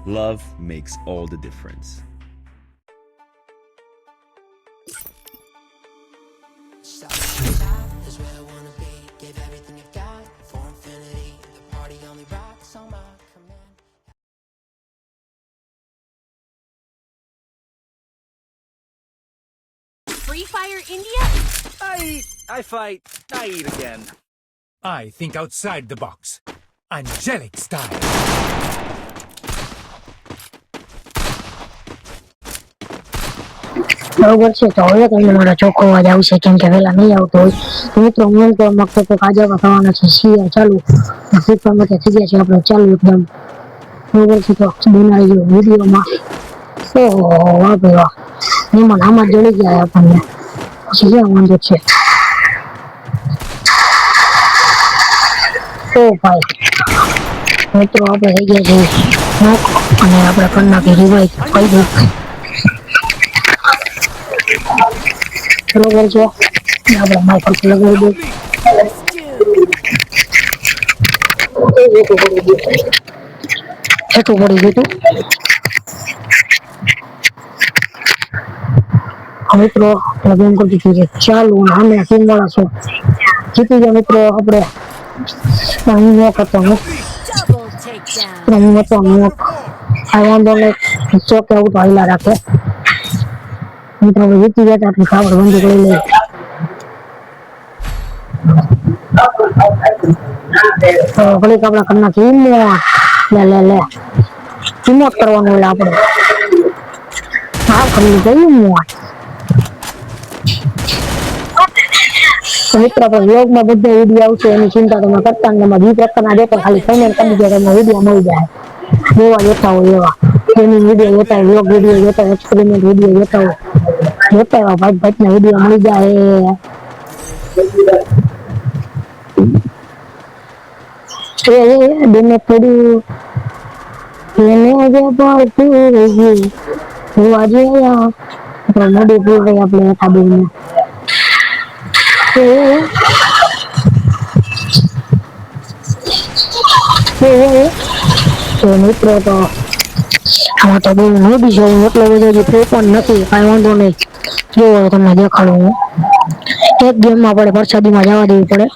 Love makes all the difference. Free Fire India? I eat, I fight, I eat again. I think outside the box. Angelic style. બરોબર છે તો હવે તમને મારો ચોખ્ખો અવાજ આવશે કેમ કે વહેલા નહીં આવતો હોય તો મિત્રો હું તો મગતો તો કાજામાં થવાના છે શિયા ચાલુ ફૂટવા માટે થઈ ગયા છે આપણે ચાલુ એકદમ બરોબર છે તો બનાવી ગયો વિડીયોમાં ઓહો વાહ ભાઈ વાહ એમાં આમાં જડી ગયા આપણને પછી ક્યાં વાંધો છે ઓ ભાઈ મિત્રો આપણે થઈ ગયા છે નોક અને આપણે કરી નાખી રિવાઇવ કહી દઉં બરોબર છે આપણે માઇક પર લગાવી દઉં હેઠું પડી ગયું મિત્રો ગેમ કરતી હતી ચાલુ અમે ટીમ વાળા છો જીતી ગયા મિત્રો આપણે હું નોક હતો Double takedown. હું હતો નોક આ વાંધો નહીં ચોકે આવું તો હાઈલા રાખે મિત્રો જીતી ગયા આપણે ખાવડ બંધ કરી લઈએ ઘડીક આપણે કરી નાખી લે કિંમત કરવાનું એટલે આપણે હા કરી ગયું મિત્રો આપણે વ્લોગમાં બધા વિડીયો આવશે એની ચિંતા તમે કરતા ને એમાં 20 પ્રકારના દેતો ખાલી પેમેન્ટ કરી દે તમને વિડીયો મળી જાય એવા જોતા હોય એવા ગેમિંગ વિડીયો જોતા હોય વ્લોગ વિડીયો જોતા હોય એક્સપેરિમેન્ટ વિડીયો જોતા હોય એવા ભાઈ વિડીયો મળી જાય બેને પડ્યું એને આજે પાડતું રહી હું આજે આપણે મોડી પૂર રહી આપણે એકા બેને તો મિત્રો તો આમાં તો બહુ મોડી છે એટલો બધો જે પણ નથી કાંઈ વાંધો નહીં જોવો તમને દેખાડું હું એક ગેમમાં આપણે વરસાદીમાં જવા દેવી પડે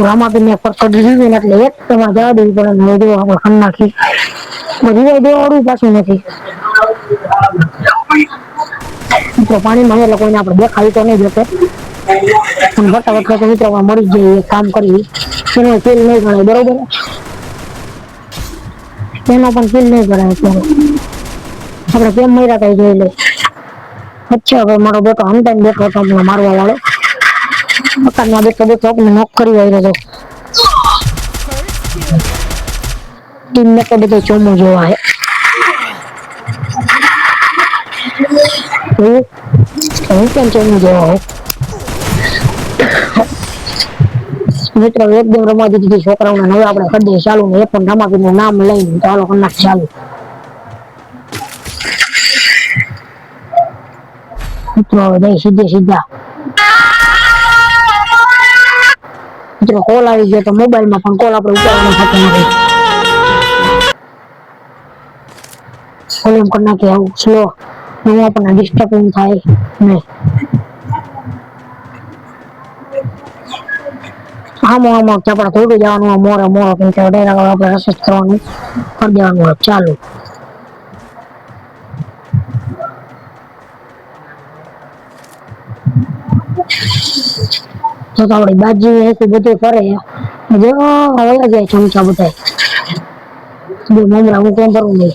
રામાબેન ને પરસોડી દીધી ને એટલે એક તમારે જવા દેવી પડે વિડીયો આપણે કરી નાખી રિવાઇવ દેવાળું પાછું નથી મિત્રો પાણીમાં એટલે કોઈને આપણે દેખાય તો નહીં જશે પણ ફટાફટ તો મિત્રો મળી જઈએ કામ કરી એનો ફીલ નહીં ગણાય બરોબર એનો પણ ફીલ નહીં ગણાય અત્યારે આપણે કેમ મર્યા કઈ જોઈ લે અચ્છા હવે મારો બેટો હમણાં બેઠો હતો હમણાં મારવા વાળો મકાનમાં બેઠો આપણે નોક કરી આવ્યો હતો ટીમને તો બધો ચોમો જોવા હે હું કેમ ચોમો જોવા હો મિત્રો એક ગેમ રમવા દીધી છોકરાઓને હવે આપણે કરી દઈએ ચાલુ ને એ પણ રમાપીનું નામ લઈને ચાલો કરી નાખ ચાલુ મિત્રો હવે સીધા મિત્રો કોલ આવી ગયો તો મોબાઈલમાં પણ કોલ આપણે ઉપાડવાનો થતો નથી વોલ્યુમ કરી નાખીએ આવું સ્લો હું આપણને ડિસ્ટર્બિંગ થાય નહીં આમાં આપણે થોડું જવાનું મોરો કેમ કે આપણે રસદ કરવાનું કરી દેવાનું ચાલુ તો આપણી બાજી એટલું બધું કરે જો હવે જાય ચમચા બધા બે મમરા હું કેમ કરું નહીં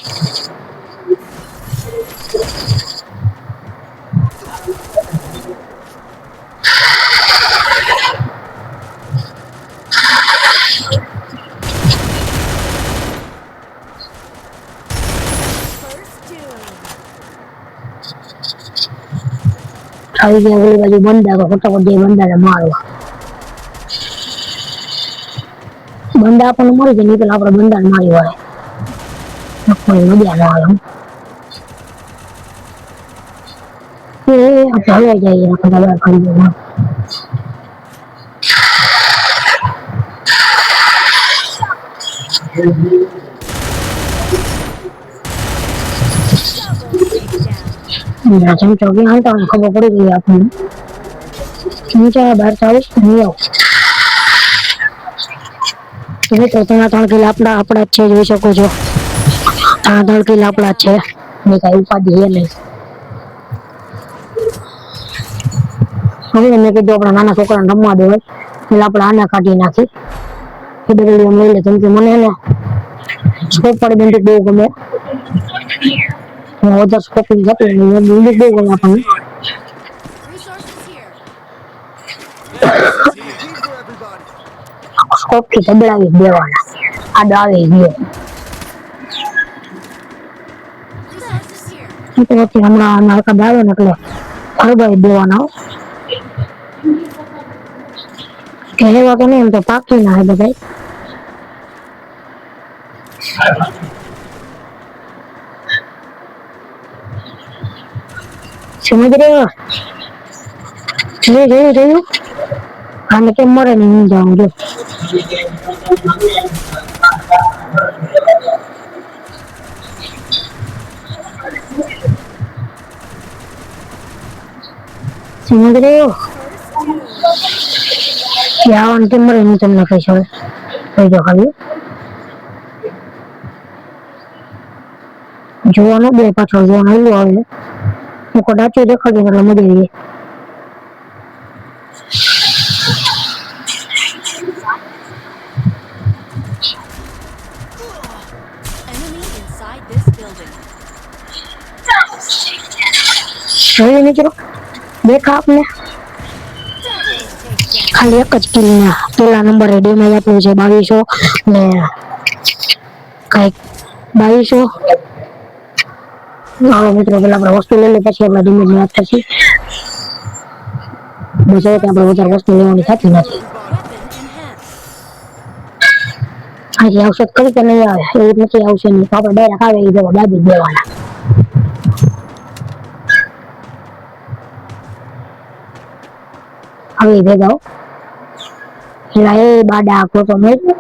આવી ગયા ઓલી બાજુ બંદા તો ફટાફટ જઈ બંદાને મારવા બંદા આપણને મળી જાય નહીં પેલા આપણે બંદાને મારી વાળે કોઈ મજા ન આવે આપણે હલવાઈ જઈએ બધા બહાર કરી દઈએ ચમચો કે હાલતા ખબર પડી ગઈ આપણને ચમચા બહાર ચાલીસ નહીં આવું મિત્રો ત્રણ 3 કિલો આપણા જ છે જોઈ શકો છો 3 કિલો આપણા જ છે મેં કઈ ઉપાધિ છે નહીં હવે મેં કીધું આપણા નાના છોકરાને રમવા દેવાય એટલે આપણે આને કાઢી નાખી એ બધું લઈ લે કેમ કે મને એને સ્કોપ વાળી બેન્ડિક બહુ ગમે વધારે સ્કોપિંગ થતું બેન્ડિક બહુ ગમે આપણને સ્કોપ થી દબડાવી દેવાના આડો આવી ગયો હમણાં હલકા આવે ને એટલે હળગાવી દેવાના કહેવા તો નહીં એમ તો પાકી ના બધા સમજ રહ્યો જોયું આને કેમ મરે નહીં જાઉં જો સમજ રહ્યો આવવાનું કેમ મરે નહીં તમને કહીશ હવે કહી દો ખાલી જોવાનું બે પાછળ જોવાનું એવું આવે હું કદાચો દેખાડી એટલે મજા આવી જોયું મિત્રો દેખા આપને ખાલી એક જ કિલ પેલા નંબરે ડેમેજ આપ્યું છે 2200 ને કઈક 2200 હાલો મિત્રો પેલા આપણે વસ્તુ લઈ લે પછી આપણે ડેમેજ ની વાત થશે બસ હવે આપણે વધારે વસ્તુ લેવાની થતી નથી આજે ઔષધ કરી કે નહીં આવે એવું નથી આવશે નહીં આપણે ડાયરેક્ટ આવે એ જવા દાબી દેવાના હવે ભેગા એટલે એ બાડા આખો તો મિત્રો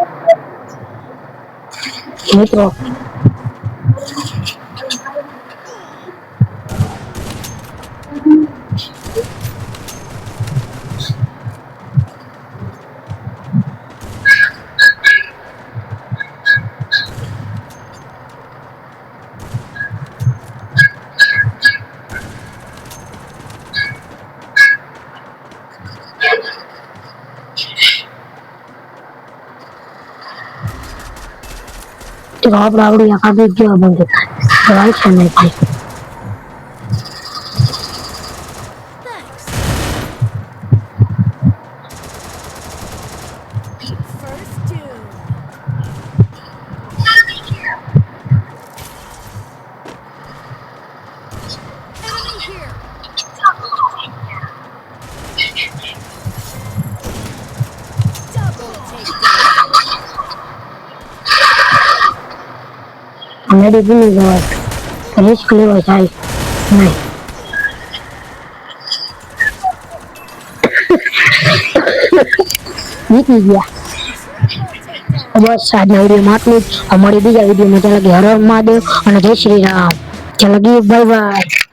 તો આપણે આવડી આખા દૂધ જેવા બંધ થાય છે નહીં થાય મેડી ભૂલી જવાય રિસ્ક લેવાય થાય નહીં જીતી ગયા બસ આજના વિડીયોમાં આટલું જ અમારી બીજા વિડીયોમાં ચાલે કે હર હર મહાદેવ અને જય શ્રી રામ ચાલો બાય બાય